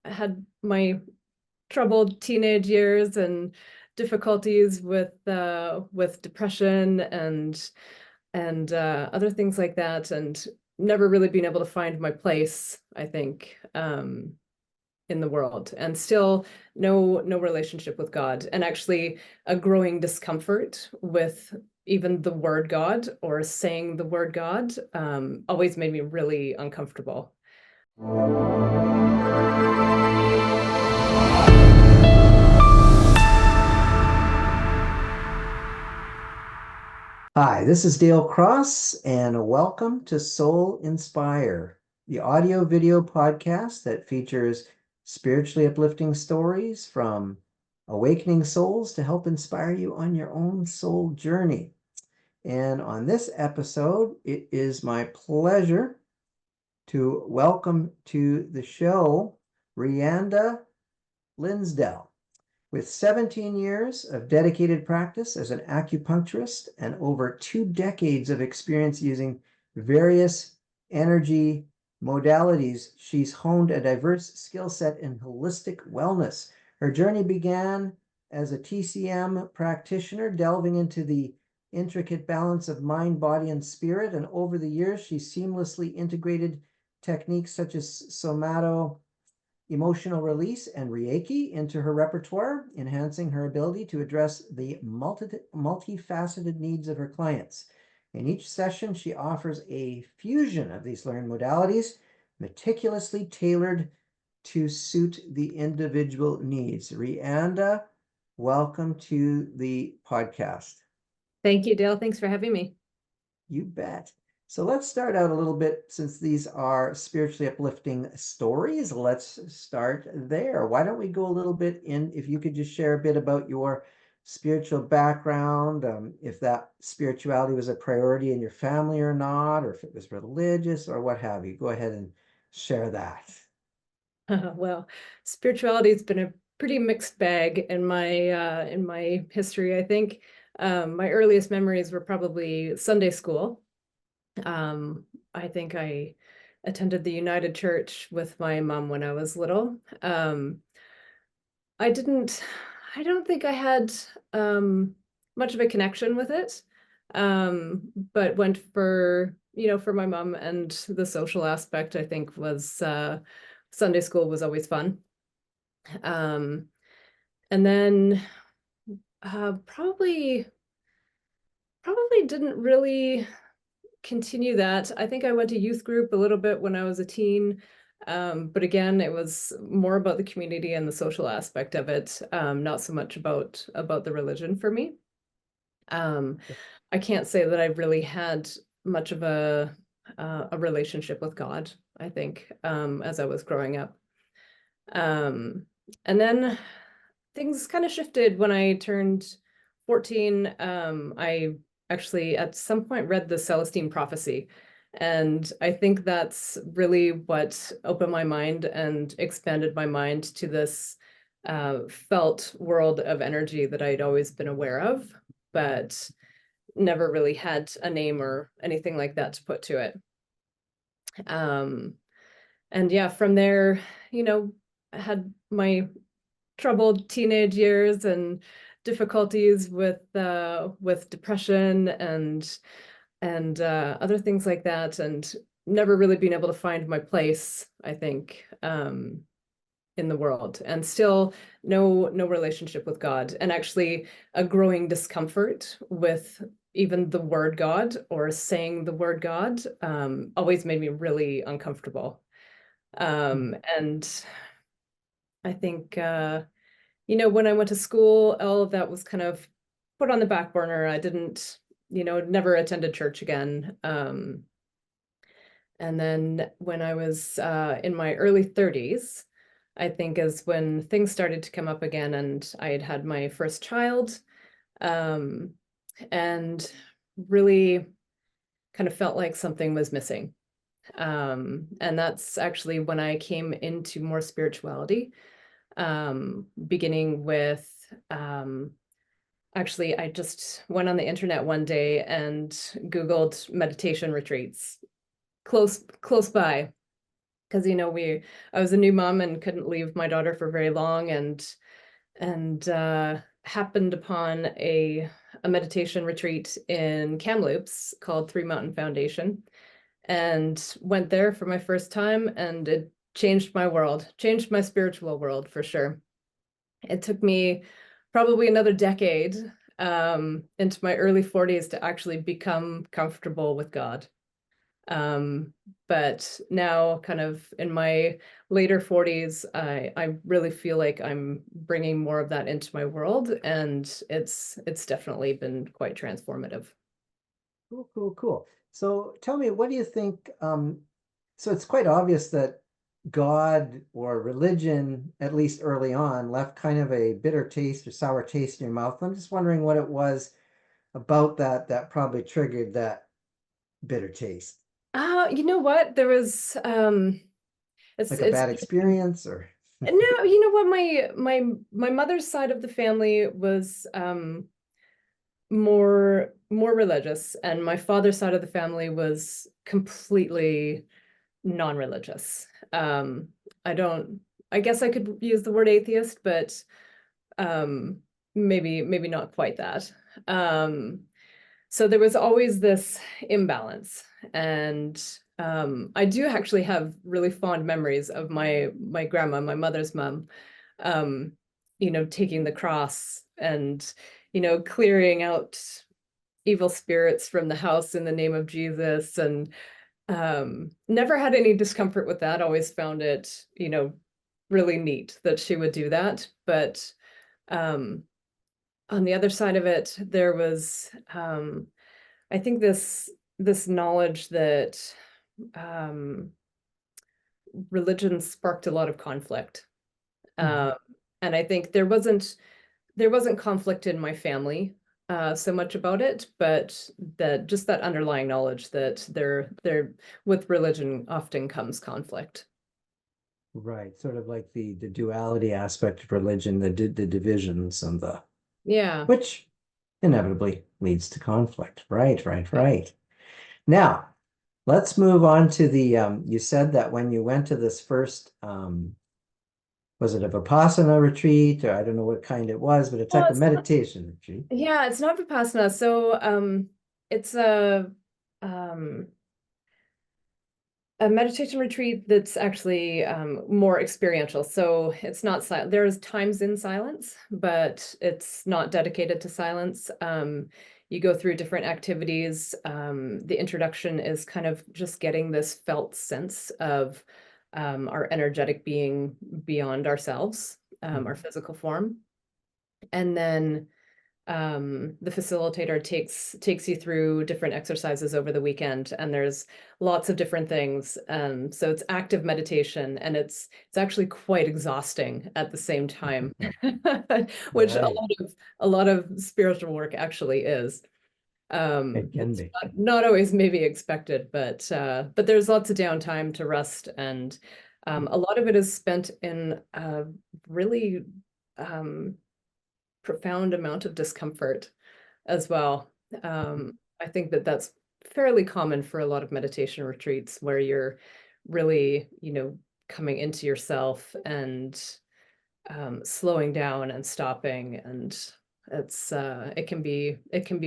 had my troubled teenage years and difficulties with depression and other things like that, and never really being able to find my place, I think, in the world, and still no relationship with God, and actually a growing discomfort with even the word God or saying the word God, always made me really uncomfortable. Hi, this is Dale Cross, and welcome to Soul Inspire, the audio video podcast that features spiritually uplifting stories from awakening souls to help inspire you on your own soul journey. And on this episode, it is my pleasure to welcome to the show Rhianda Linsdell. With 17 years of dedicated practice as an acupuncturist and over 2 decades of experience using various energy modalities, she's honed a diverse skill set in holistic wellness. Her journey began as a TCM practitioner, delving into the intricate balance of mind, body, and spirit. And over the years, she seamlessly integrated techniques such as somato emotional release and Reiki into her repertoire, enhancing her ability to address the multifaceted needs of her clients. In each session, she offers a fusion of these learned modalities, meticulously tailored to suit the individual needs. Rhianda, welcome to the podcast. Thank you, Dale. Thanks for having me. You bet. So let's start out a little bit, since these are spiritually uplifting stories. Let's start there. Why don't we go a little bit in, if you could just share a bit about your spiritual background, if that spirituality was a priority in your family or not, or if it was religious or what have you. Go ahead and share that. Well, spirituality has been a pretty mixed bag in my history, I think. My earliest memories were probably Sunday school. I think I attended the United Church with my mom when I was little. I didn't, I don't think I had much of a connection with it, but went for my mom, and the social aspect, I think, was Sunday school was always fun. Um, and then probably didn't really continue that. I think I went to youth group a little bit when I was a teen. But again, it was more about the community and the social aspect of it, not so much about the religion for me. Um, I can't say that I really had much of a relationship with God, I think, as I was growing up. Um, and then things kind of shifted when I turned 14. I actually at some point read the Celestine Prophecy, and I think that's really what opened my mind and expanded my mind to this felt world of energy that I'd always been aware of, but never really had a name or anything like that to put to it. Um, and yeah, from there, I had my troubled teenage years and difficulties with depression and other things like that, and never really being able to find my place, I think, in the world, and still no relationship with God, and actually a growing discomfort with even the word God or saying the word God, always made me really uncomfortable. And I think when I went to school, all of that was kind of put on the back burner. I didn't, never attended church again. And then when I was in my early 30s, I think is when things started to come up again, and I had had my first child, um, and really kind of felt like something was missing. And that's actually when I came into more spirituality, beginning with actually, I just went on the internet one day and Googled meditation retreats close by. because I was a new mom and couldn't leave my daughter for very long, and happened upon a meditation retreat in Kamloops called Three Mountain Foundation, and went there for my first time, and it changed my world, changed my spiritual world for sure. It took me probably another decade into my early 40s to actually become comfortable with God. Um, but now, kind of in my later 40s, I really feel like I'm bringing more of that into my world, and it's definitely been quite transformative. Cool, cool, cool. So tell me, what do you think? So it's quite obvious that God or religion, at least early on, left kind of a bitter taste or sour taste in your mouth. I'm just wondering what it was about that that probably triggered that bitter taste. You know what? There was Like a it's bad experience or no, you know what? My mother's side of the family was more religious, and my father's side of the family was completely non-religious. I don't, I guess I could use the word atheist, but um, maybe not quite that. Um, so there was always this imbalance, and I do actually have really fond memories of my grandma, my mother's mom, um, taking the cross and clearing out evil spirits from the house in the name of Jesus, and never had any discomfort with that. Always found it, really neat that she would do that. But um, on the other side of it, there was, I think this knowledge that um, religion sparked a lot of conflict. Mhm. Um, and I think there wasn't conflict in my family so much about it, but that just that underlying knowledge that there with religion often comes conflict. Right, sort of like the duality aspect of religion, the divisions and the Yeah. which inevitably leads to conflict. Right, right, right. Now, let's move on to the you said that when you went to this first was it a Vipassana retreat or I don't know what kind it was, but a Well, type of meditation retreat. it's not Vipassana. So it's um a meditation retreat that's actually more experiential. So it's not silent. There's times in silence, but it's not dedicated to silence. You go through different activities. The introduction is kind of just getting this felt sense of our energetic being beyond ourselves, our Mhm. physical form. And then the facilitator takes you through different exercises over the weekend, and there's lots of different things. So it's active meditation, and it's actually quite exhausting at the same time, which Right. a lot of spiritual work actually is. It can It's be. not always maybe expected, but there's lots of downtime to rest, and a lot of it is spent in really um, profound amount of discomfort as well. I think that that's fairly common for a lot of meditation retreats where you're really, coming into yourself and slowing down and stopping, and it can be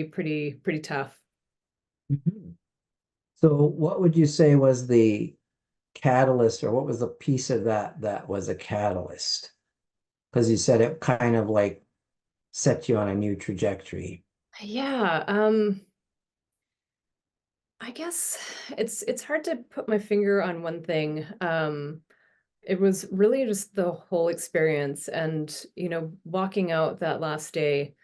pretty tough. Mhm. So what would you say was the catalyst or what was the piece of that that was a catalyst? Because you said it kind of like set you on a new trajectory. Yeah, I guess it's hard to put my finger on one thing. It was really just the whole experience, and walking out that last day.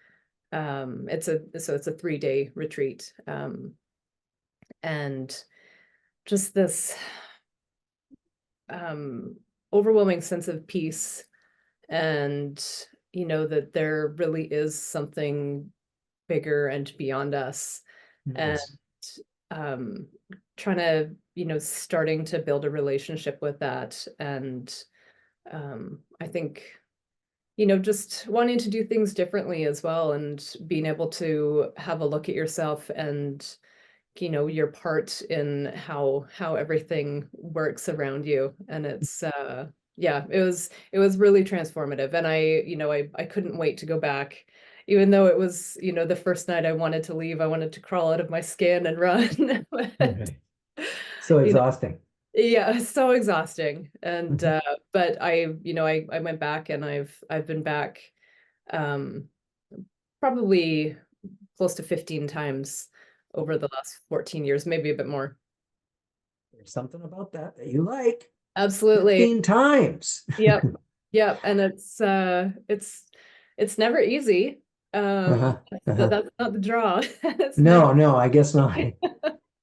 It's a 3-day retreat, and just this um, overwhelming sense of peace, and that there really is something bigger and beyond us, and Nice. um, trying to starting to build a relationship with that, and I think just wanting to do things differently as well, and being able to have a look at yourself and your part in how everything works around you. And it's yeah, it was really transformative. And I couldn't wait to go back. Even though it was, the first night I wanted to leave, I wanted to crawl out of my skin and run. But, Okay. So you know, exhausting. yeah, it's so exhausting. And Mhm. but I went back, and I've been back um probably close to 15 times over the last 14 years, maybe a bit more. There's something about that that you like. Absolutely. 15 times. Yep. Yep. And it's never easy. Uh-huh. Uh-huh. That's not the draw. It's never No, no, I guess not.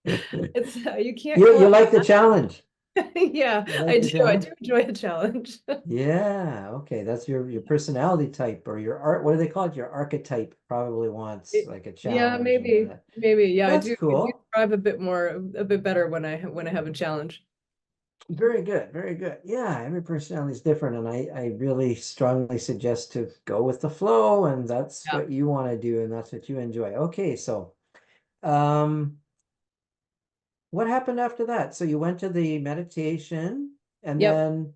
it's you can't You collect. like the challenge. Yeah, You like the I challenge? do enjoy a challenge. Yeah, okay. That's your personality type or your art. What do they call it? Your archetype probably wants like a Yeah, challenge and maybe. Maybe. Yeah, that's I do cool. thrive a bit better when I have a challenge. Very good, very good. Yeah, every personality is different, and I really strongly suggest to go with the flow, and that's Yeah. what you want to do, and that's what you enjoy. Okay, so um, what happened after that? So you went to the meditation, and Yep. then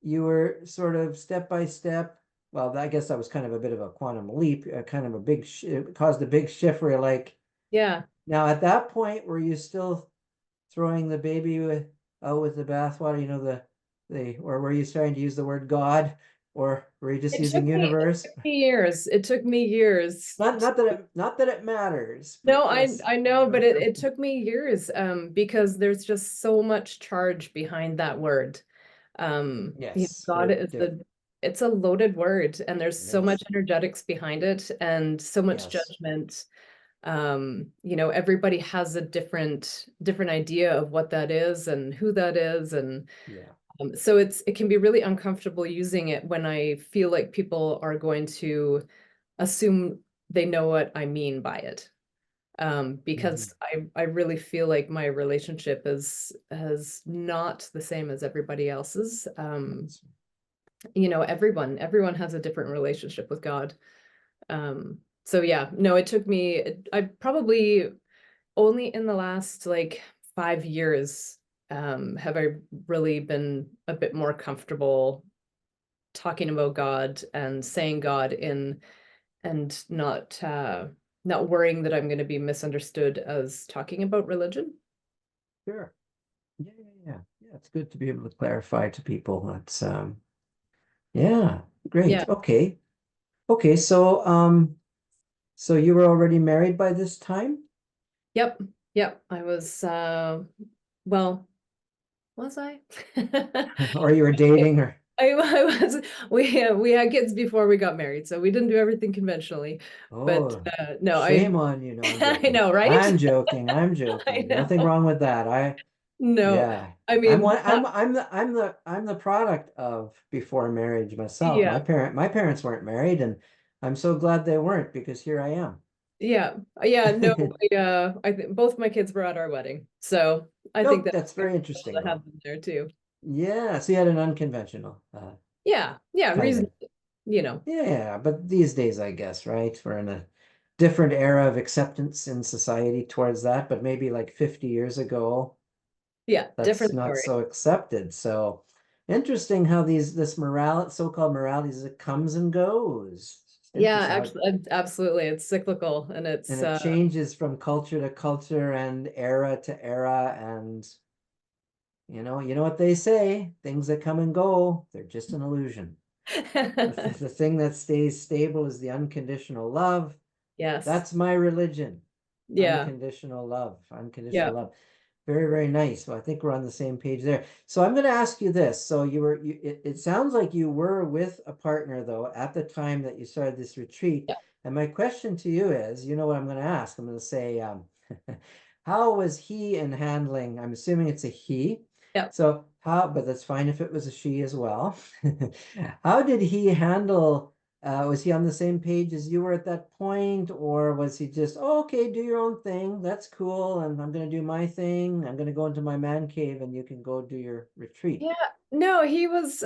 you were sort of step by step. Well, I guess that was kind of a bit of a quantum leap, kind of a big, it caused a big shift where you're like, Yeah. now at that point, were you still throwing the baby out with the bathwater, or were you starting to use the word God, or were you just using It universe? took me years. It took me years. Not that it matters, No, but just I know, but it took me years because there's just so much charge behind that word. yes, God very is diff it's a loaded word, and there's it so much is. energetics behind it and so much Yes. judgment. Everybody has a different idea of what that is and who that is. And Yeah. so it can be really uncomfortable using it when I feel like people are going to assume they know what I mean by it. Mhm. Because I really feel like my relationship is not the same as everybody else's. That's Everyone has a different relationship with God. So yeah, no, it took me, I probably only in the last like 5 years have I really been a bit more comfortable talking about God and saying God in and not worrying that I'm going to be misunderstood as talking about religion. sure. Yeah, yeah, yeah. Yeah, it's good to be able to clarify to people. That's yeah, Yeah. great. Okay. Okay, so you were already married by this time? Yep. Yep. I was well, was I? Or you were dating or I was we had kids before we got married, so we didn't do everything conventionally. But oh, no, shame on you. No, I'm I joking. know, right? I'm joking. I'm I joking. Nothing know. wrong with that. No, Yeah. I I'm mean, one I'm the product of before marriage myself. yeah, My parents weren't married and I'm so glad they weren't because here I am. yeah, yeah. No, I think both my kids were at our wedding, so I think Nope, that that's was very cool interesting to have though. them there too. Yeah, so you had an unconventional Yeah, yeah, kind of. reason, you know. Yeah, but these days, I guess, right? We're in a different era of acceptance in society towards that, but maybe like 50 years ago, Yeah, that's different not story. so accepted. So interesting how this morality, so-called morality, it comes and goes. It's Yeah, interesting how actually, absolutely. It's cyclical, and and it's it changes from culture to culture and era to era. And you know what they say, things that come and go, they're just an illusion. The thing that stays stable is the unconditional love. Yes. That's my religion. Yeah. Unconditional love. Yeah. Unconditional love. Very, very nice. Well, I think we're on the same page there. So I'm going to ask you this. So it sounds like you were with a partner though at the time that you started this retreat. Yeah. And my question to you is, you know what I'm going to ask? I'm going to say, how was he in handling? I'm assuming it's a he. Yeah. So but that's fine if it was a she as well. How did he handle was he on the same page as you were at that point, or was he just, oh, okay, do your own thing. That's cool. And I'm going to do my thing. I'm going to go into my man cave and you can go do your retreat. Yeah. No, he was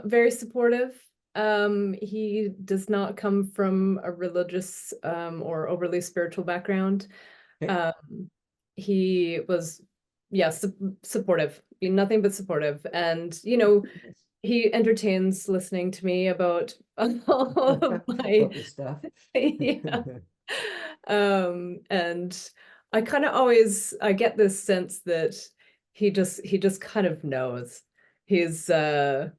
very supportive. He does not come from a religious or overly spiritual background. Okay. Um he was, yeah, supportive, nothing but supportive. And, you know, he entertains listening to me about all of my, About the stuff. yeah. And I kind of always, I get this sense that he just kind of knows. He's, you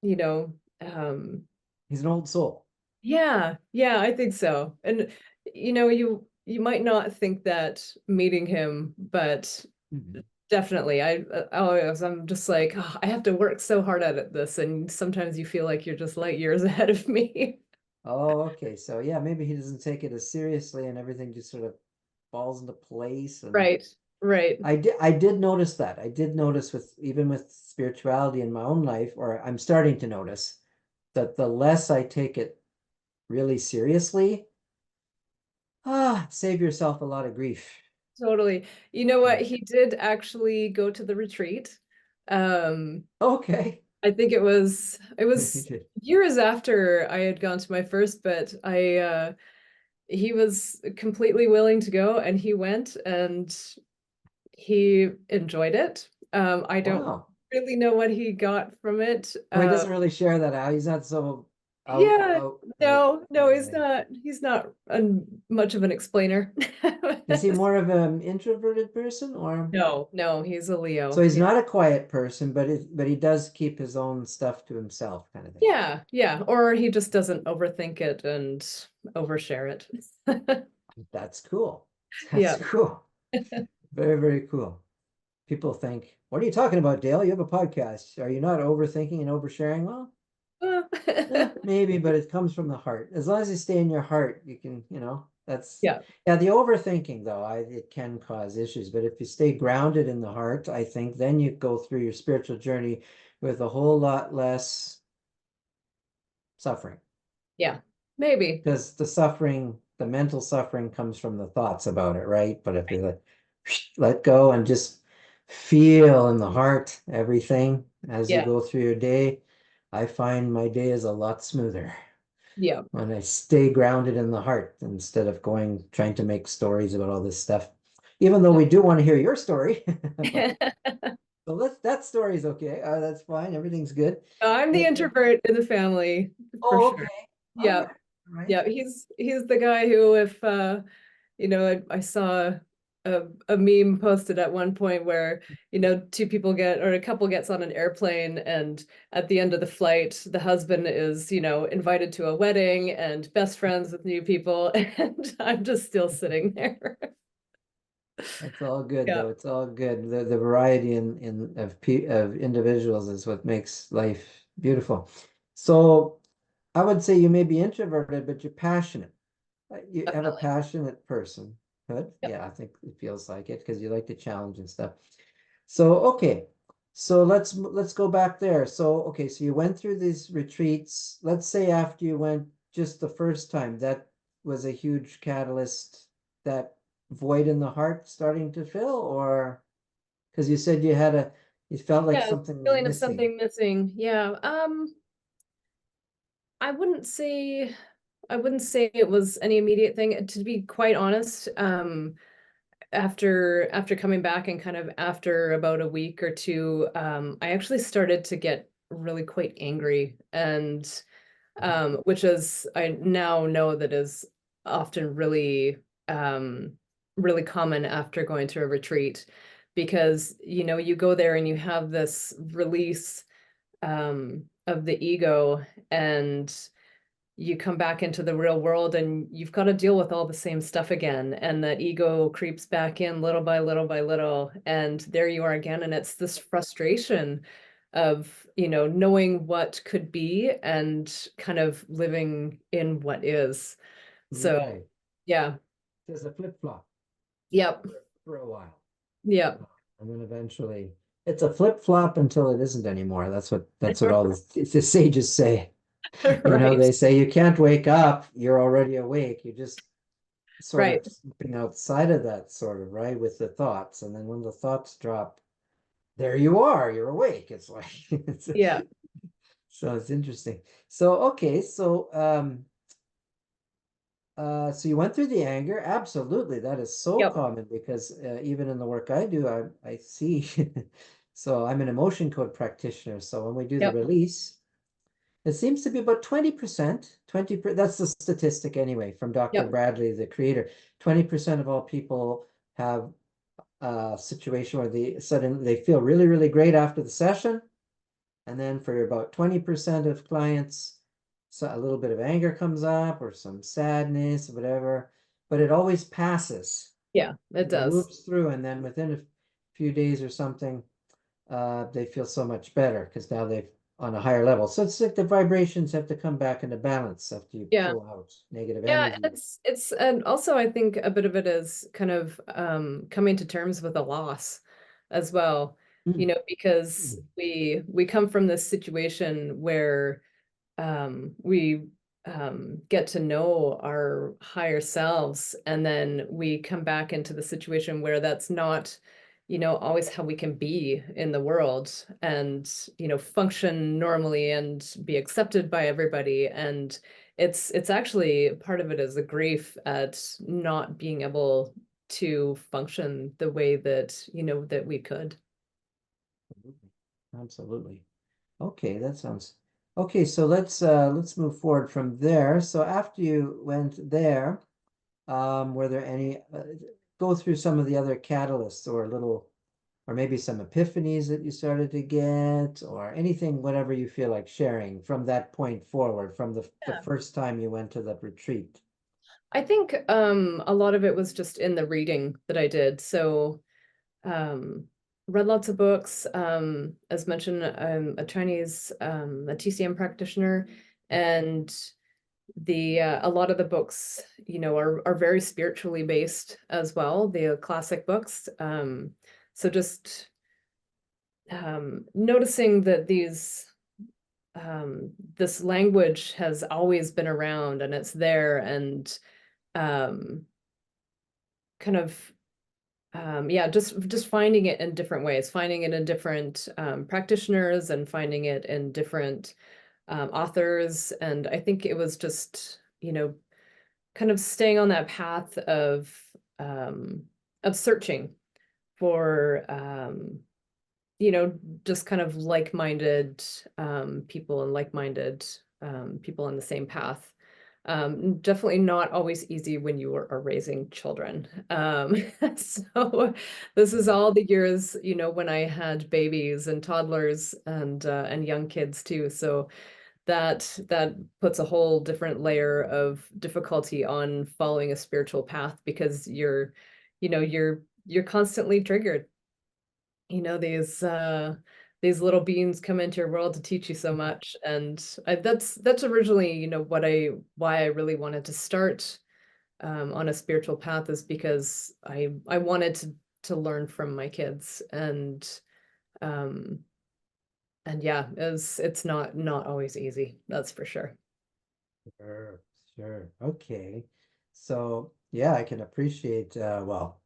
know, um, He's an old soul. yeah, yeah, I think so. And you know, you might not think that meeting him, but Mhm. definitely I'm just like, "Oh, I have to work so hard at this," and sometimes you feel like you're just light years ahead of me. Oh, okay. So yeah, maybe he doesn't take it as seriously and everything just sort of falls into place. And Right, right. I did notice that. I did notice with even with spirituality in my own life, or I'm starting to notice that the less I take it really seriously, save yourself a lot of grief. Totally. You know what? Yeah. He did actually go to the retreat. Um, Okay. I think it He was did. years after I had gone to my first, but he was completely willing to go and he went and he enjoyed it. I don't Wow. really know what he got from it. Well, he doesn't really share that out. He's not so Yeah, out. no, he's not much of an explainer. Is he more of an introverted person, or No, no, he's a so Leo. he's Yeah. not a quiet person, but he does keep his own stuff to himself, kind of thing. Yeah, yeah. Or he just doesn't overthink it and overshare it. That's cool. That's Yeah. cool. Very, very cool. People think, "What are you talking about, Dale? You have a podcast. Are you not overthinking and oversharing?" Well, maybe, but it comes from the heart. As long as you stay in your heart, you can, that's Yeah, yeah, the overthinking though, it can cause issues. But if you stay grounded in the heart, I think then you go through your spiritual journey with a whole lot less suffering. yeah. Maybe. Because the mental suffering comes from the thoughts about it, right? But if you let go and just feel in the heart everything as you Yeah, go through your day, I find my day is a lot smoother yeah. when I stay grounded in the heart instead of trying to make stories about all this stuff. Even though we do want to hear your story, but so that story's okay. That's fine. Everything's good. I'm the And introvert in the family for oh, sure. okay. All Yeah, right. All right. yeah. He's the guy who, if you know, I saw a meme posted at one point where, you know, two people get or a couple gets on an airplane and at the end of the flight, the husband is, you know, invited to a wedding and best friends with new people, and I'm just still sitting there. It's all good Yeah. though. It's all good. The variety of individuals is what makes life beautiful. So I would say you may be introverted, but you're passionate. You have a Definitely. passionate person. Good. Yep. Yeah, I think it feels like it because you like the challenge and stuff. So okay. So let's go back there. So okay, so you went through these retreats. Let's say after you went just the first time, that was a huge catalyst, that void in the heart starting to fill, or because you said you felt like Yeah, something was feeling of missing. something missing. Yeah. I wouldn't say I wouldn't say it was any immediate thing. To be quite honest, after coming back and kind of after about a week or two, I actually started to get really quite angry, and which is I now know that is often really common after going to a retreat, because you know you go there and you have this release of the ego, and you come back into the real world and you've got to deal with all the same stuff again, and that ego creeps back in little by little by little, and there you are again, and it's this frustration of, you know, knowing what could be and kind of living in what is. So Right. yeah. There's a flip-flop Yep. for a while. Yep. And then eventually it's a flip-flop until it isn't anymore. That's what all the sages say. Right. They say you can't wake up, you're already awake. You just sort Right. of stepping outside of that, sort of, right, with the thoughts. And then when the thoughts drop, there you are, you're awake. It's like Yeah. so it's interesting. So okay, so So you went through the anger. Absolutely. That is so Yep, common because even in the work I do, I see. So I'm an emotion code practitioner. So when we do the yep, release, it seems to be about 20%, 20, that's the statistic anyway from Dr. yep, Bradley, the creator. 20% of all people have a situation where they feel really, really great after the session. And then for about 20% of clients, so a little bit of anger comes up or some sadness, whatever, but it always passes. yeah, it It does. moves through, and then within a few days or something, they feel so much better because now they've on a higher level. So it's like the vibrations have to come back into balance after you Yeah. pull out negative Yeah, energy. and also I think a bit of it is kind of coming to terms with a loss as well, Mm, because mm, we come from this situation where we get to know our higher selves, and then we come back into the situation where that's not, always how we can be in the world and, function normally and be accepted by everybody. And it's actually part of it is a grief at not being able to function the way that, that we could. absolutely. Absolutely. Okay, that sounds okay. So let's move forward from there. So after you went there, were there any go through some of the other catalysts or little or maybe some epiphanies that you started to get or anything, whatever you feel like sharing from that point forward, from the first time you went to the retreat. I think a lot of it was just in the reading that I did. So um read lots of books. As mentioned, I'm a TCM practitioner, and the a lot of the books, are very spiritually based as well, the classic books. So just noticing that this language has always been around and it's there, and um kind of yeah, just finding it in different ways, finding it in different practitioners, and finding it in different authors. And I think it was just, kind of staying on that path um, of searching for, just kind of like-minded people, and like-minded people on the same path. Definitely not always easy when you are raising children. So this is Yeah. all the years, when I had babies and toddlers and young kids too. So that puts a whole different layer of difficulty on following a spiritual path, because you're constantly triggered. These little beings come into your world to teach you so much. And that's originally, why I really wanted to start on a spiritual path, is because I wanted to learn from my kids. Um and yeah, it's not always easy, that's for sure. Sure, sure. Okay. So yeah, I can appreciate well,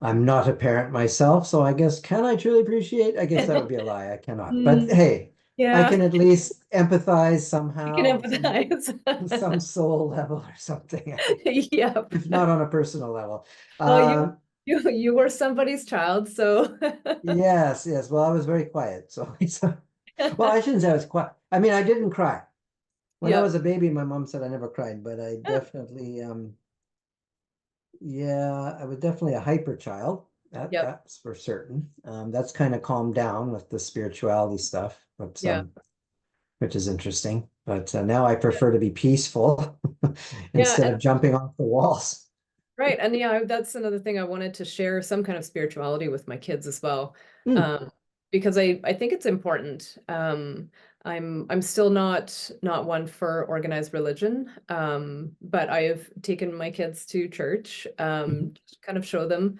I'm not a parent myself, so I guess can I truly appreciate? I guess that would be a lie. I cannot. But Mm, hey, I yeah, can at least empathize you can somehow on empathize. some soul level or something, Yep. if not on a personal level. Well, Um, you were somebody's child, so yes, yes. Well, I was very quiet, so well, I shouldn't say I was quiet. I mean, I didn't cry. When I yep. was a baby, my mom said I never cried, but I Yeah, definitely yeah, I was definitely a hyper child. yep. That's for certain. That's kind of calmed down with the spirituality stuff, but Yeah. which is interesting. But now I prefer to be peaceful Yeah, instead of jumping off the walls. right. And yeah, that's another thing, I wanted to share some kind of spirituality with my kids as well. Mm, Um, because I think it's important. I'm still not one for organized religion. But I have taken my kids to church, mhm. to kind of show them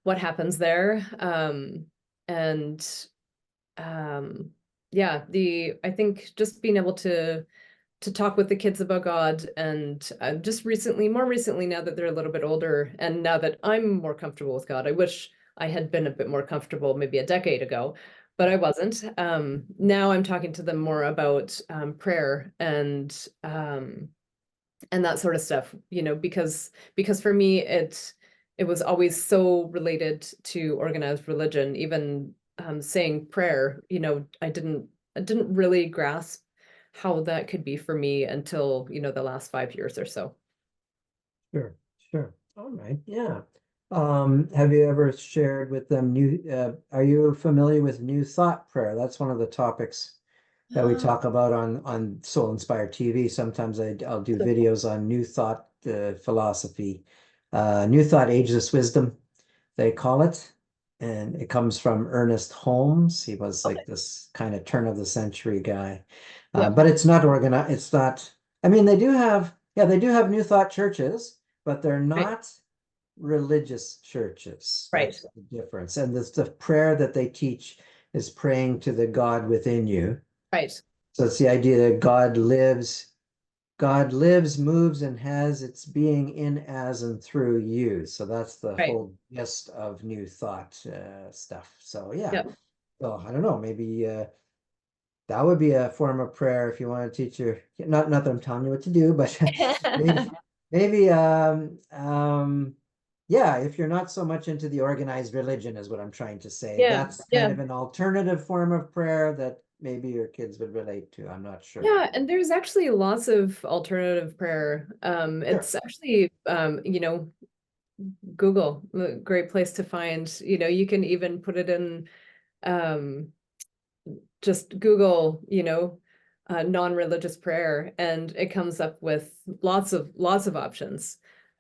what happens there. And um yeah, the I think just being able to talk with the kids about God. And just recently, more recently, now that they're a little bit older, and now that I'm more comfortable with God, I wish I had been a bit more comfortable maybe a decade ago, but I wasn't. Now I'm talking to them more about prayer, and that sort of stuff, because for me it was always so related to organized religion. Even saying prayer, I didn't really grasp how that could be for me until, the last 5 years or so. Sure, sure. All right, yeah. Have you ever shared with them are you familiar with New Thought prayer? That's one of the topics that we Uh, talk about on Soul Inspired TV. Sometimes I'll do videos on New Thought philosophy. New Thought Ageless Wisdom, they call it. And it comes from Ernest Holmes. He was okay. like this kind of turn of the century guy. Yeah. But it's not organized. It's not, I mean, they do have New Thought churches, but they're Right. not religious churches. Right. That's the difference. And the prayer that they teach is praying to the God within you. Right. So it's the idea that God lives, moves, and has its being in, as, and through you. So that's the Right. whole gist of New Thought stuff. So yeah. Yeah. Well, I don't know. Maybe that would be a form of prayer if you want to teach your not that I'm telling you what to do, but maybe maybe yeah, if you're not so much into the organized religion is what I'm trying to say. Yeah. That's kind Yeah. of an alternative form of prayer that maybe your kids would relate to. I'm not sure. Yeah, and there's actually lots of alternative prayer. Sure. It's actually, Google, a great place to find, you can even put it in, um, just Google, non-religious prayer, and it comes up with lots of options.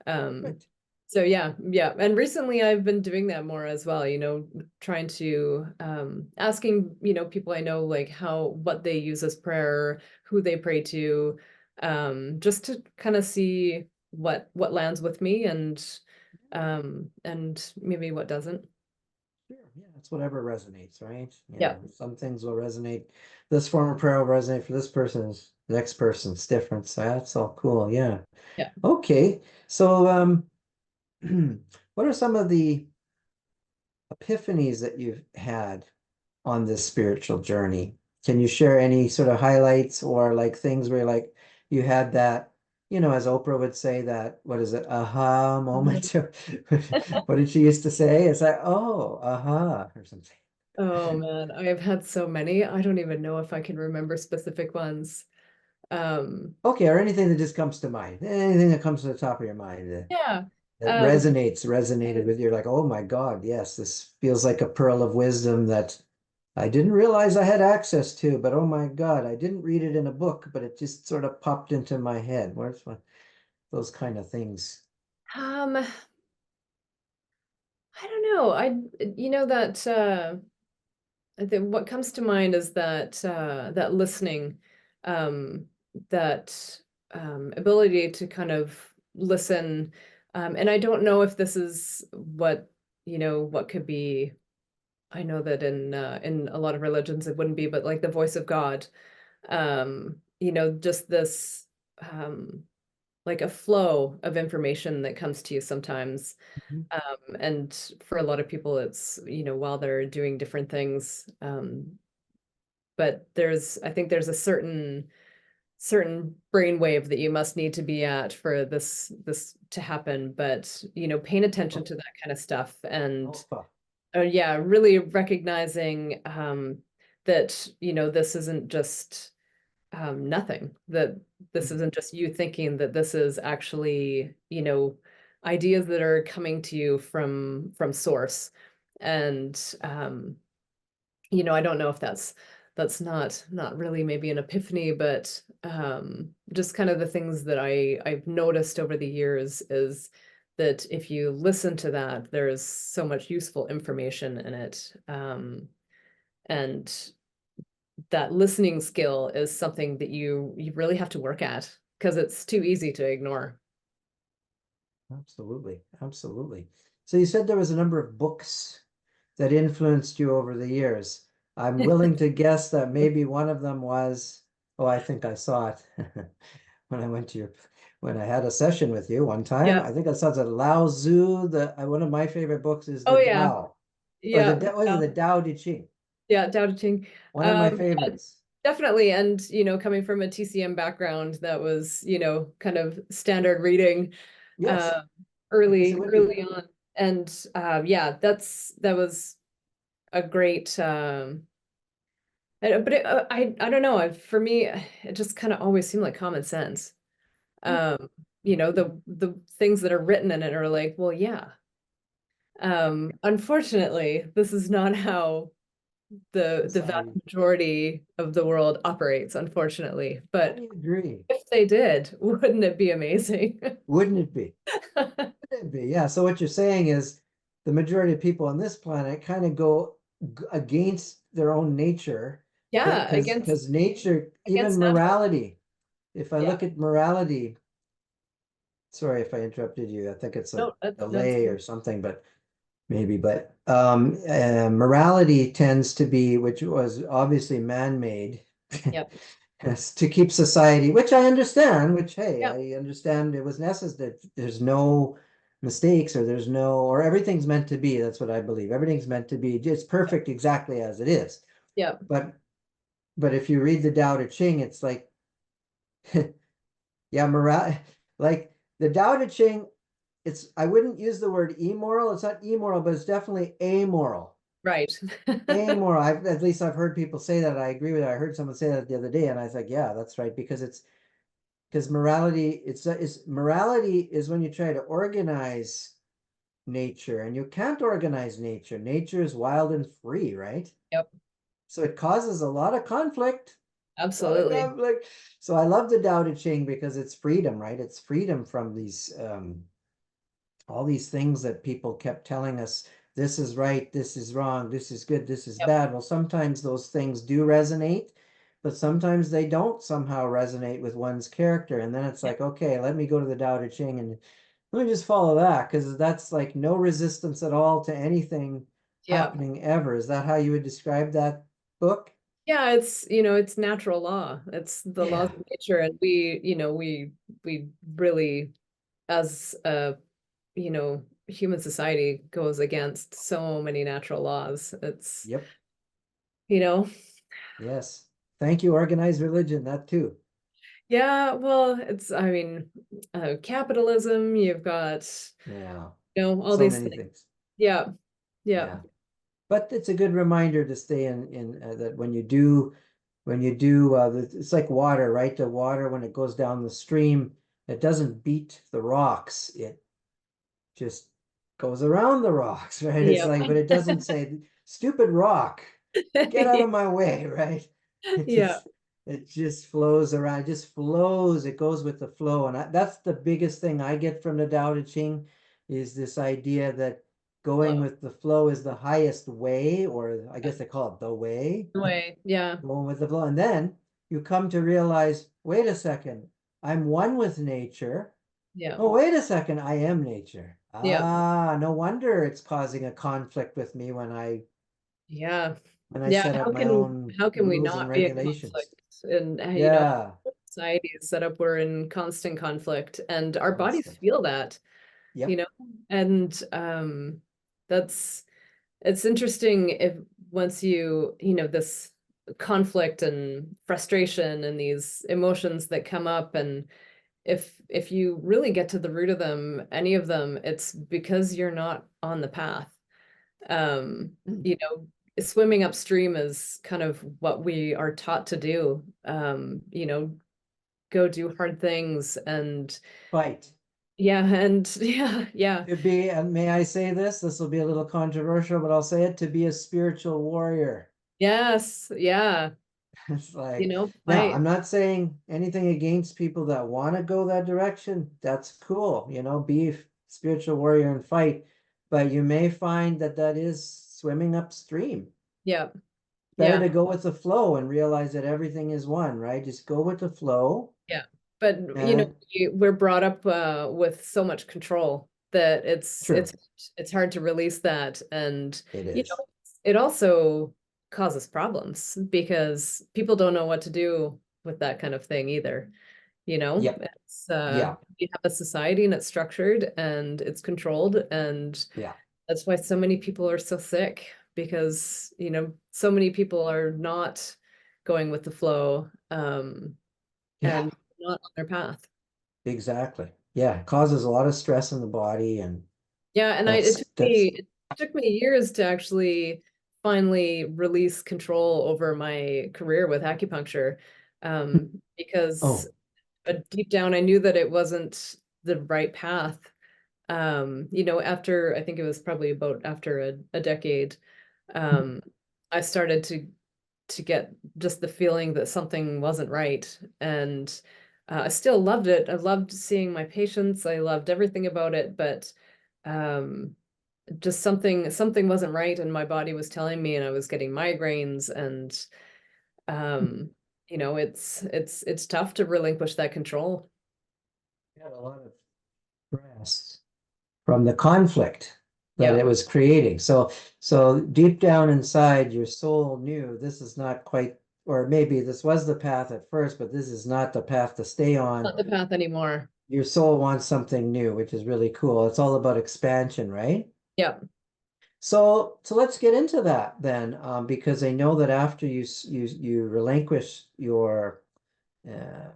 Um, Right. so yeah, yeah. And recently I've been doing that more as well, trying to asking, people I know like what they use as prayer, who they pray to, just to kind of see what lands with me and maybe what doesn't. Sure. Yeah, it's whatever resonates, right? Yeah. Some things will resonate. This form of prayer will resonate for this person, the next person's different. So that's all cool. Yeah. Yeah. Okay. So what are some of the epiphanies that you've had on this spiritual journey? Can you share any sort of highlights or like things where like you had that, as Oprah would say, that what is it, aha Mhm. moment? What did she used to say? It's like, oh, aha, or something. Oh man, I have had so many. I don't even know if I can remember specific ones. Um, Okay, or anything that just comes to mind. Anything that comes to the top of your mind yeah. that Um, resonated with you. You're like, oh my God, yes, this feels like a pearl of wisdom that I didn't realize I had access to, but oh my God, I didn't read it in a book, but it just sort of popped into my head. Where's those kind of things? I don't know. That what comes to mind is that listening, um, that ability to kind of listen. And I don't know if this is what could be. I know that in a lot of religions it wouldn't be, but like the voice of God, just this like a flow of information that comes to you sometimes. Mhm. And for a lot of people, it's, while they're doing different things. But I think there's a certain brainwave that you must need to be at for this to happen. But, paying attention Oh, to that kind of stuff and alpha. yeah, really recognizing that, this isn't just nothing, that this Mhm. isn't just you thinking, that this is actually, ideas that are coming to you from source. And I don't know if that's not really maybe an epiphany, but just kind of the things that I've noticed over the years is that if you listen to that, there's so much useful information in it. And that listening skill is something that you really have to work at because it's too easy to ignore. Absolutely. Absolutely. So you said there was a number of books that influenced you over the years. I'm willing to guess that maybe one of them was, oh, I think I saw it when I went to when I had a session with you one time. Yeah. I think I saw the Lao Tzu. One of my favorite books is Oh the yeah. Tao, or Yeah. was it Yeah. the Tao Te Ching? Yeah. Tao Te Ching. One of my Yeah. favorites. definitely. And, coming from a TCM background, that was, kind of standard reading Yes, uh, I guess it early, would be. early on. And yeah, that was a great, but I don't know. For me, it just kind of always seemed like common sense. Hmm. Um, the things that are written in it are like, well, yeah. Unfortunately, this is not how the vast Society. majority of the world operates, unfortunately. I But agree. if they did, wouldn't it be amazing? Wouldn't it be? Wouldn't it be? Yeah. So what you're saying is the majority of people on this planet kind of go against their own nature Yeah, because nature, even against natural. morality, if I Yeah. look at morality, sorry if I interrupted you. I think it's a No, that's delay or something, but maybe. But morality tends to be, which was obviously man-made, yep. yes, to keep society, which I understand, which, hey, Yep. I understand it was necessary. There's no mistakes or there's no, or everything's meant to be. That's what I believe. Everything's meant to be. It's perfect exactly as it is. Yep. But if you read the Tao Te Ching, it's like, yeah, like the Tao Te Ching, I wouldn't use the word immoral. It's not immoral, but it's definitely amoral. Right. Amoral. At least I've heard people say that. I agree with it. I heard someone say that the other day, and I was like, yeah, that's right, because morality, morality is when you try to organize nature, and you can't organize nature. Nature is wild and free, right? Yep. So it causes a lot of conflict. A lot of Absolutely. conflict. So I love the Tao Te Ching because it's freedom, right? It's freedom from these all these things that people kept telling us, this is right, this is wrong, this is good, this is Yep. bad. Well, sometimes those things do resonate, but sometimes they don't somehow resonate with one's character. And then it's Yep. like, okay, let me go to the Tao Te Ching and let me just follow that, because that's like no resistance at all to anything Yep. happening ever. Is that how you would describe that book? Yeah, it's natural law. It's the laws Yeah. of nature, and we really, as human society goes against so many natural laws. It's, Yep. you know, Yes. Thank you, organized religion, that too. yeah, well, I mean, capitalism, you've got, Yeah. all So these many things. things. Yeah, yeah, Yeah. But it's a good reminder to stay in that when you do it's like water, right? The water, when it goes down the stream, it doesn't beat the rocks, it just goes around the rocks, right? It's yep. like, but it doesn't say, stupid rock, get out of my way, right? it Yeah, just it just flows around, it just flows, it goes with the flow. And that's the biggest thing I get from the Tao Te Ching, is this idea that going flow with the flow is the highest way, or I guess they call it the way. away. Yeah, Going with the flow. And then you come to realize, wait a second, I'm one with nature. yeah, Oh, wait a second, I am nature. yeah, Ah, no wonder it's causing a conflict with me yeah, when I yeah. set up How my can own how can we rules and not be in regulations. conflict? And Yeah, society is set up, we're in constant conflict, and our bodies constant. feel that, you Yep. know, and that's it's interesting if once this conflict and frustration and these emotions that come up, and if you really get to the root of them, any of them, it's because you're not on the path. um Mm. you know Swimming upstream is kind of what we are taught to do. Go do hard things, and Fight. yeah, and yeah, yeah, To be, and may I say this? This will be a little controversial, but I'll say it, to be a spiritual warrior. yes, yeah, It's like, now, fight. I'm not saying anything against people that want to go that direction. That's cool, be a spiritual warrior and fight. But you may find that that is swimming upstream. Yeah, Better yeah, to go with the flow and realize that everything is one, right? Just go with the flow. yeah. But And it, we're brought up with so much control that it's true, it's it's hard to release that. And it you is. know it also causes problems because people don't know what to do with that kind of thing either. Yep. It's Yeah. we have a society, and it's structured and it's controlled, and Yeah. that's why so many people are so sick, because so many people are not going with the flow, Yeah, and not on their path. exactly. Yeah, it causes a lot of stress in the body, and Yeah, and that's it took me years to actually finally release control over my career with acupuncture, because oh, deep down I knew that it wasn't the right path. After I think it was probably about after a decade, um, I started to get just the feeling that something wasn't right. And I still loved it. I loved seeing my patients. I loved everything about it, but um, just something wasn't right, and my body was telling me, and I was getting migraines, and um, it's tough to relinquish that control. had a lot of stress from the conflict that Yeah, it was creating. So deep down inside, your soul knew this is not quite, or maybe this was the path at first, but this is not the path to stay on. not the path anymore. Your soul wants something new, which is really cool. It's all about expansion, right? Yeah. So let's get into that then, because I know that after you relinquish your uh,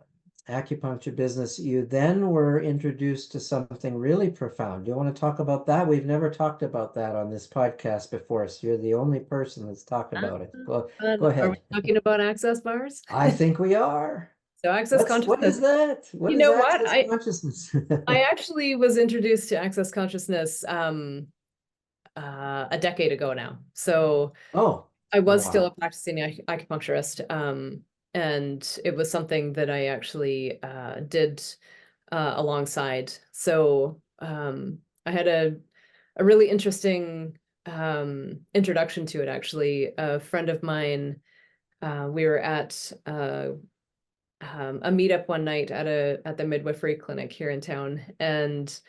acupuncture business, you then were introduced to something really profound. Do you want to talk about that? We've never talked about that on this podcast before, so you're the only person that's talked Uh, about it. Go, and go are we ahead. talking about access bars? I think we are. So access What is consciousness. that? What You is know what? access I consciousness? I actually was introduced to access consciousness a decade ago now. So Oh, I was still a wow. practicing acupuncturist, and it was something that I actually did alongside. So I had a really interesting introduction to it. Actually, a friend of mine, we were at a meetup one night at the midwifery clinic here in town, and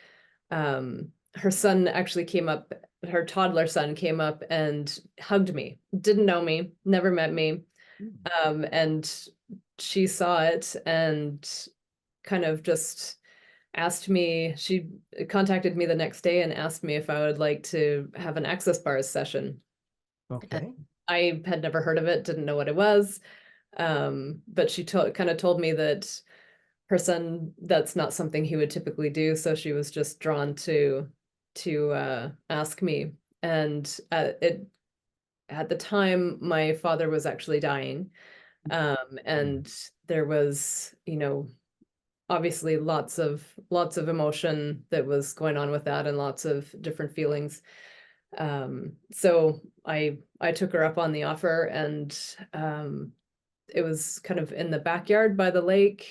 her son actually came up. Her toddler son came up and hugged me. Didn't know me, never met me, and she saw it and kind of just asked me. She contacted me the next day and asked me if I would like to have an access bars session. And Okay. I had never heard of it, didn't know what it was. But she kind of told me that her son, that's not something he would typically do, so she was just drawn to ask me. And it at the time, my father was actually dying, Mm. and there was, obviously lots of emotion that was going on with that, and lots of different feelings. So I took her up on the offer, and it was kind of in the backyard by the lake.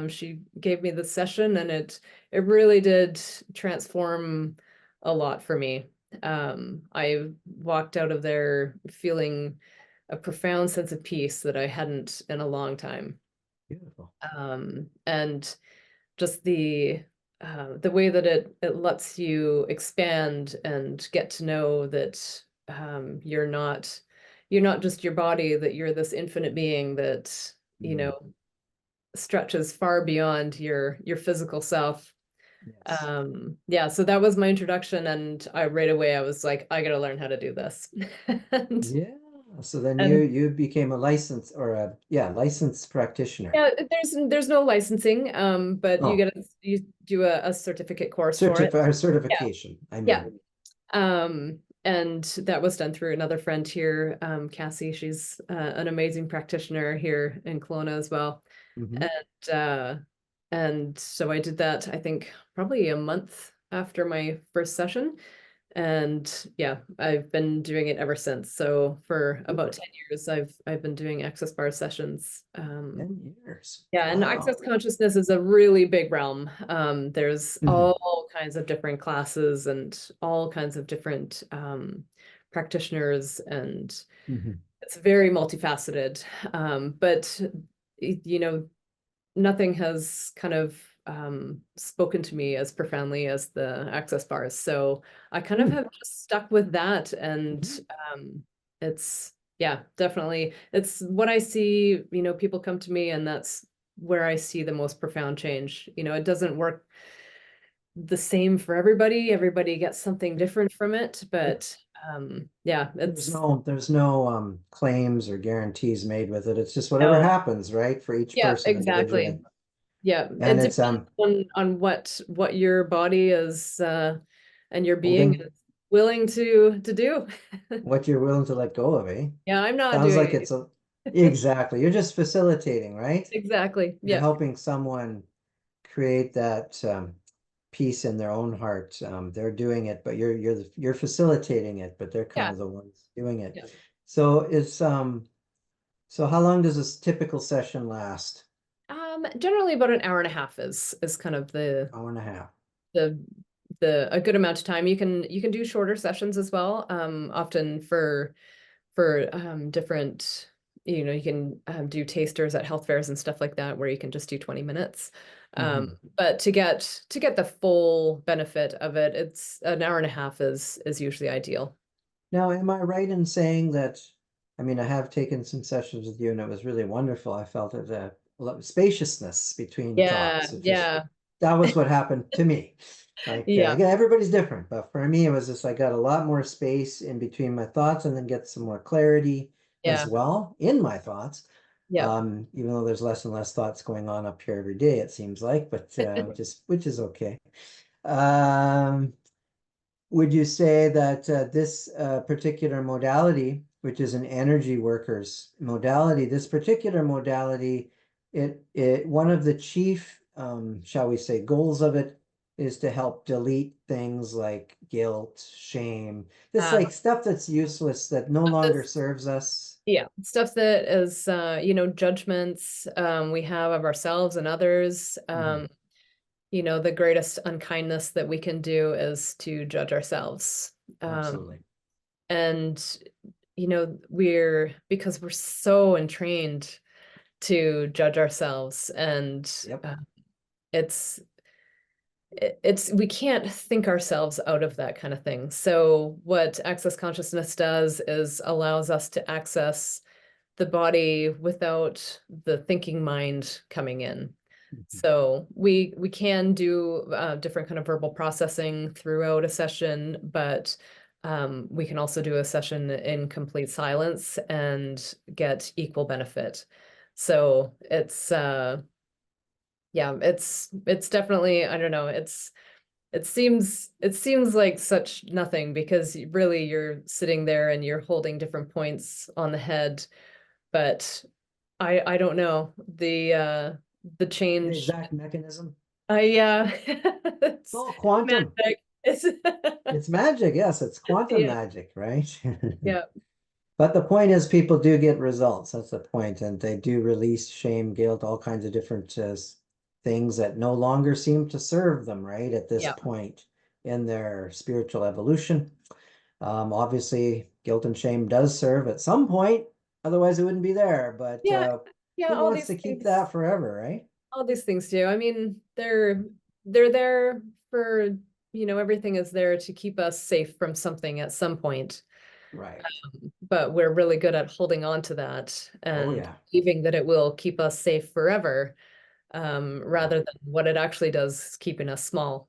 She gave me the session, and it really did transform a lot for me. I walked out of there feeling a profound sense of peace that I hadn't in a long time. Beautiful. And just the way that it lets you expand and get to know that you're not just your body, that you're this infinite being that, you Mm. know, stretches far beyond your physical self. Yes. Yeah, so that was my introduction, and I right away I was like, I gotta learn how to do this. and, Yeah. So then you and you became a licensed or a licensed practitioner. yeah, there's no licensing, but Oh, you do a certificate course for it. Yeah, certification, I yeah. mean. And that was done through another friend here, Cassie. She's an amazing practitioner here in Kelowna as well. Hmm. And and so I did that, I think, probably a month after my first session. And yeah, I've been doing it ever since. So for about 10 years, I've been doing access bar sessions. 10 years. Yeah, and access Wow. consciousness is a really big realm. There's Hmm. all kinds of different classes and all kinds of different practitioners, and Hmm. it's very multifaceted. But nothing has kind of spoken to me as profoundly as the access bars. So I kind of have just stuck with that, and um, it's yeah, definitely it's what I see. People come to me, and that's where I see the most profound change. It doesn't work the same for everybody. Everybody gets something different from it, but Yeah, There's it's no claims or guarantees made with it. It's just whatever no, happens, right? For each yeah, person individually. exactly. Yeah, And it it's depends on what your body is and your being holding is willing to do. what you're willing to let go of, eh? Yeah, I'm not Sounds doing like it. it's a exactly. You're just facilitating, right? Exactly. You're Yeah. helping someone create that peace in their own heart. They're doing it, but you're facilitating it, but they're kind Yeah. of the ones doing it. Yeah. So it's so how long does this typical session last? Generally about an hour and a half is kind of Hour and a half. the the a good amount of time. You can do shorter sessions as well. Often for different, you can do tasters at health fairs and stuff like that where you can just do 20 minutes. Hmm. But to get the full benefit of it, it's an hour and a half is usually ideal. Now, am I right in saying that, I mean, I have taken some sessions with you and it was really wonderful. I felt it, a lot of spaciousness between Yeah, thoughts. It just, yeah, that was what happened to me. Like, yeah, again, everybody's different, but for me, it was just, I got a lot more space in between my thoughts and then get some more clarity as yeah, well in my thoughts. yeah. Even though there's less and less thoughts going on up here every day, it seems like, but which is okay. Um, would you say that this particular modality, which is an energy workers modality, this particular modality, it one of the chief, shall we say, goals of it is to help delete things like guilt, shame, this Uh, like stuff that's useless that no longer this, serves us. yeah, stuff that is, judgments we have of ourselves and others. Mhm. The greatest unkindness that we can do is to judge ourselves. Absolutely. And because we're so entrained to judge ourselves, and Yep. it's it's we can't think ourselves out of that kind of thing. So what access consciousness does is allows us to access the body without the thinking mind coming in. Mhm. So we can do different kind of verbal processing throughout a session, but we can also do a session in complete silence and get equal benefit. So it's definitely, I don't know, it seems like such nothing because really you're sitting there and you're holding different points on the head, but I don't know the The change. exact mechanism. It's Oh, quantum. magic. It's It's magic. Yes, it's quantum yeah, magic, right? yeah, But the point is, people do get results. That's the point, and they do release shame, guilt, all kinds of different things that no longer seem to serve them, right? At this yeah, point in their spiritual evolution. Obviously, guilt and shame does serve at some point, otherwise it wouldn't be there. But yeah, yeah. who wants to keep that forever, right? All these things do. I mean, they're there for, everything is there to keep us safe from something at some point. Right. But we're really good at holding on to that Oh and yeah. believing that it will keep us safe forever, Yeah. rather than what it actually does is keeping us small.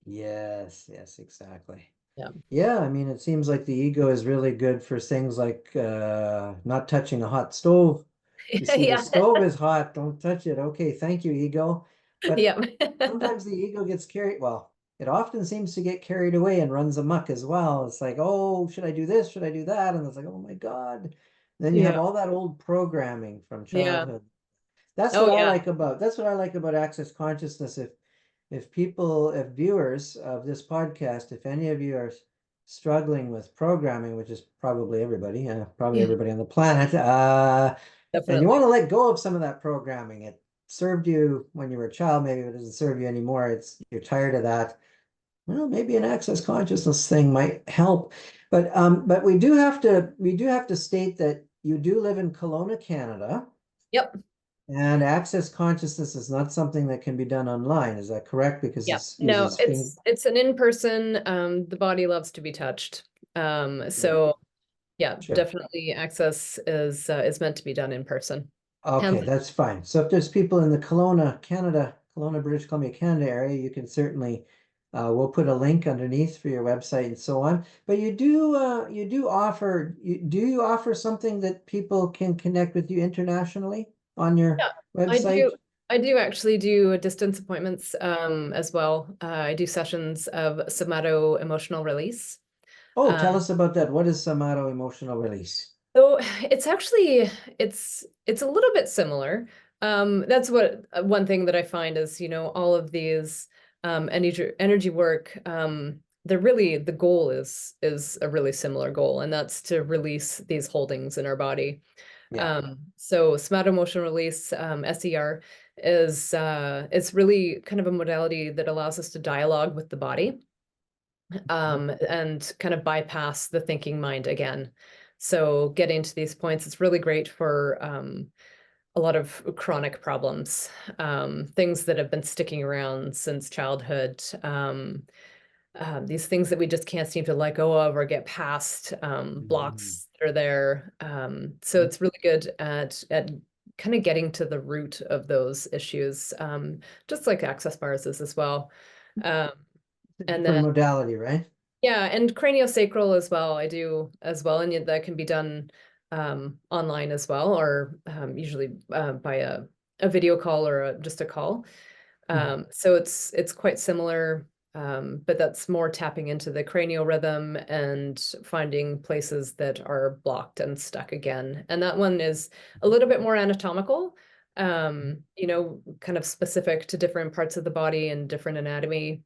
Yes, yes, exactly. Yeah. Yeah, I mean, it seems like the ego is really good for things like not touching a hot stove. You see, the Yeah. stove is hot, don't touch it. Okay, thank you, ego. But Yeah. sometimes the ego gets carried, well, it often seems to get carried away and runs amok as well. It's like, oh, should I do this? Should I do that? And it's like, oh my God. Then you have Yeah. all that old programming from Yeah. childhood. That's what Oh I yeah. like about access consciousness. If people, if viewers of this podcast, if any of you are struggling with programming, which is probably everybody, probably Yeah. everybody on the planet, and you want Definitely. to let go of some of that programming, it served you when you were a child, maybe it doesn't serve you anymore. You're tired of that. Well, maybe an access consciousness thing might help. But we do have to state that you do live in Kelowna, Canada. Yep. And access consciousness is not something that can be done online. Is that correct? Because Yeah. this No, uses finger. it's an in-person, the body loves to be touched. Yeah, So yeah, sure. definitely access is meant to be done in person. Okay, Hands. that's fine. So if there's people in the Kelowna, Canada, Kelowna, British Columbia, Canada area, you can certainly We'll put a link underneath for your website and so on. But you do offer do you offer something that people can connect with you internationally on your Yeah, I do. website? I do actually do distance appointments as well. I do sessions of somato emotional release. Oh, tell Um, us about that. What is somato emotional release? So it's actually it's a little bit similar. That's what one thing that I find is, all of these energy work, they're really the goal is a really similar goal, and that's to release these holdings in our body. Yeah. So somatic emotional release, SER, is it's really kind of a modality that allows us to dialogue with the body and kind of bypass the thinking mind again. So getting to these points, it's really great for a lot of chronic problems, things that have been sticking around since childhood, these things that we just can't seem to let go of or get past, Mhm. blocks that are there. So it's really good at kind of getting to the root of those issues, just like access bars is as well. Um, It's a and different then modality, right? yeah, and craniosacral as well. I do as well, and that can be done online as well, or usually by a video call or just a call. Mhm. So it's quite similar, but that's more tapping into the cranial rhythm and finding places that are blocked and stuck again. And that one is a little bit more anatomical, kind of specific to different parts of the body and different anatomy.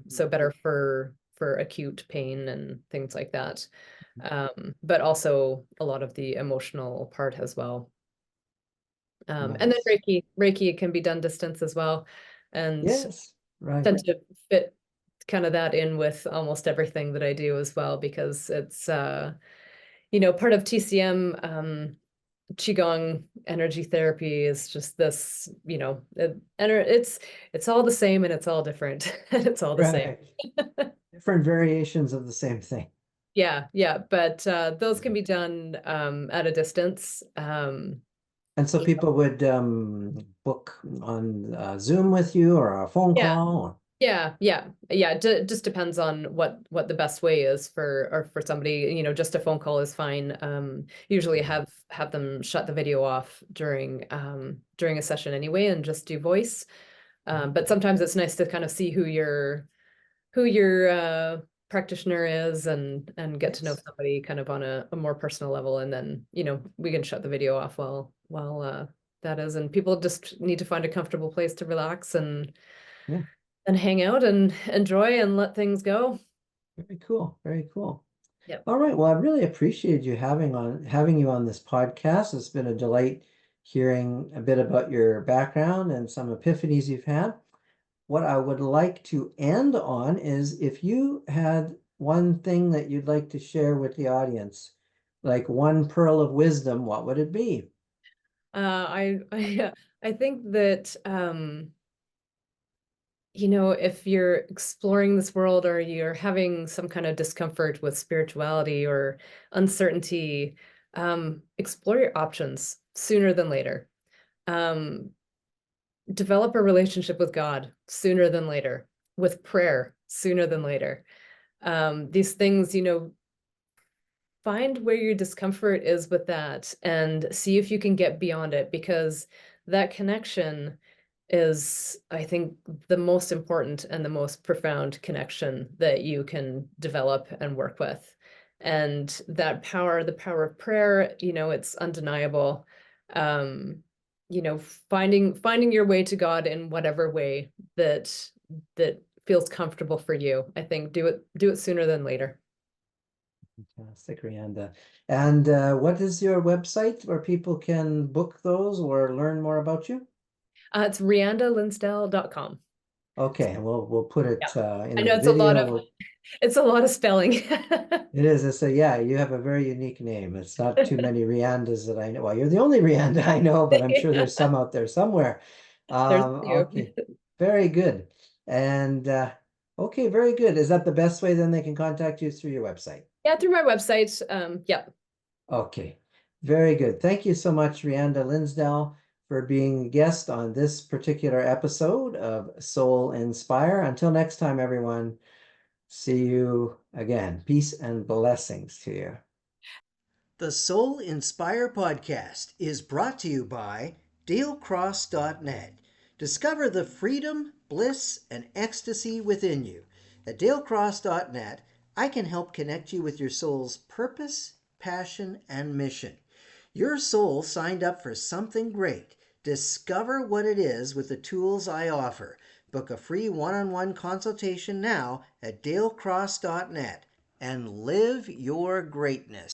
So better for acute pain and things like that. But also a lot of the emotional part as well. And then Nice. Reiki can be done distance as well, and Yes, right. tend to fit kind of that in with almost everything that I do as well because it's part of TCM, Qigong energy therapy is just this, it's all the same and it's all different and it's all the same. Right. Different variations of the same thing. Yeah, yeah, but those can Mhm. be done at a distance. And so You know, people would book on Zoom with you or a phone yeah, call or yeah. Just depends on what the best way is for somebody. Just a phone call is fine. Usually Mhm. have them shut the video off during a session anyway, and just do voice. But sometimes it's nice to kind of see who your practitioner is and get to know Yes. somebody kind of on a more personal level, and then we can shut the video off while that is, and people just need to find a comfortable place to relax Yeah. and hang out and enjoy and let things go. Very cool. Very cool. Yep. All right. Well, I really appreciated you having you on this podcast. It's been a delight hearing a bit about your background and some epiphanies you've had. What I would like to end on is if you had one thing that you'd like to share with the audience, like one pearl of wisdom, what would it be? I think that if you're exploring this world or you're having some kind of discomfort with spirituality or uncertainty, explore your options sooner than later. Um, Develop a relationship with God sooner than later, with prayer sooner than later. These things, find where your discomfort is with that and see if you can get beyond it, because that connection is, I think, the most important and the most profound connection that you can develop and work with. And that power, the power of prayer, it's undeniable. Um, finding your way to God in whatever way that feels comfortable for you. I think do it sooner than later. Fantastic, Rhianda. And what is your website where people can book those or learn more about you? It's riandalinsdell.com. Okay, we'll put Yeah. it in I the know it's a lot video. of it's a lot of spelling. It is. It's a yeah. You have a very unique name. It's not too many Riandas that I know. Well, you're the only Rianda I know, but I'm sure Yeah, there's some out there somewhere. there's a few. Okay, very good. And okay, very good. Is that the best way then they can contact you through your website? Yeah, through my website. Yeah. Okay, very good. Thank you so much, Rhianda Linsdell, for being a guest on this particular episode of Soul Inspire. Until next time, everyone, see you again. Peace and blessings to you. The Soul Inspire podcast is brought to you by DaleCross.net. Discover the freedom, bliss, and ecstasy within you. At DaleCross.net, I can help connect you with your soul's purpose, passion, and mission. Your soul signed up for something great. Discover what it is with the tools I offer. Book a free one-on-one consultation now at DaleCross.net and live your greatness.